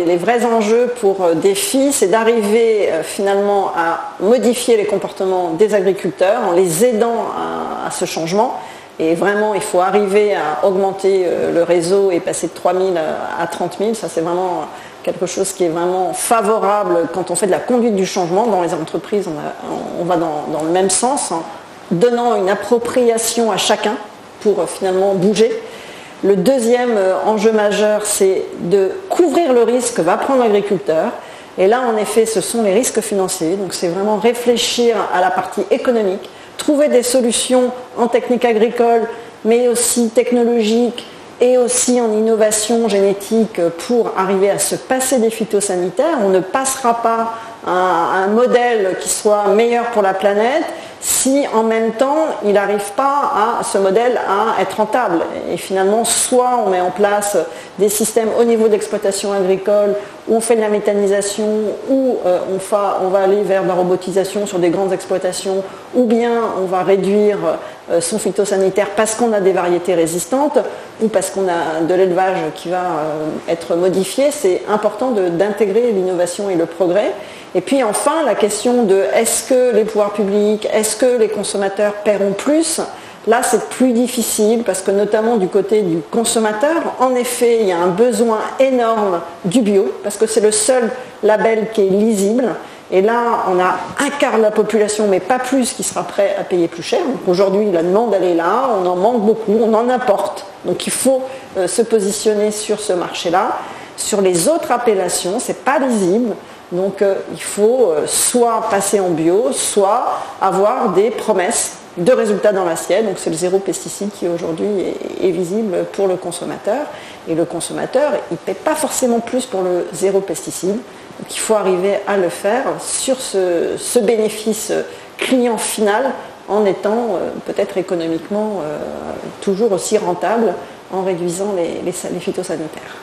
les vrais enjeux pour Défi, c'est d'arriver finalement à modifier les comportements des agriculteurs en les aidant à ce changement. Et vraiment, il faut arriver à augmenter le réseau et passer de 3 000 à 30 000. Ça, c'est vraiment quelque chose qui est vraiment favorable quand on fait de la conduite du changement. Dans les entreprises, on va dans le même sens, en donnant une appropriation à chacun pour finalement bouger. Le deuxième enjeu majeur, c'est de couvrir le risque que va prendre l'agriculteur. Et là, en effet, ce sont les risques financiers. Donc, c'est vraiment réfléchir à la partie économique, trouver des solutions en technique agricole, mais aussi technologiques et aussi en innovation génétique pour arriver à se passer des phytosanitaires. On ne passera pas à un modèle qui soit meilleur pour la planète si en même temps il n'arrive pas à ce modèle à être rentable. Et finalement, soit on met en place des systèmes au niveau d'exploitation agricole où on fait de la méthanisation, où on va aller vers la robotisation sur des grandes exploitations, ou bien on va réduire son phytosanitaire parce qu'on a des variétés résistantes ou parce qu'on a de l'élevage qui va être modifié. C'est important d'intégrer l'innovation et le progrès. Et puis enfin, la question de est-ce que les pouvoirs publics, est-ce que les consommateurs paieront plus ? Là, c'est plus difficile parce que notamment du côté du consommateur, en effet, il y a un besoin énorme du bio parce que c'est le seul label qui est lisible. Et là, on a un quart de la population, mais pas plus, qui sera prêt à payer plus cher. Donc aujourd'hui, la demande, elle est là, on en manque beaucoup, on en importe. Donc il faut se positionner sur ce marché-là. Sur les autres appellations, c'est pas lisible. Donc il faut soit passer en bio, soit avoir des promesses de résultats dans l'assiette. Donc c'est le zéro pesticide qui aujourd'hui est visible pour le consommateur. Et le consommateur, il ne paie pas forcément plus pour le zéro pesticide. Donc il faut arriver à le faire sur ce bénéfice client final en étant peut-être économiquement toujours aussi rentable en réduisant les phytosanitaires.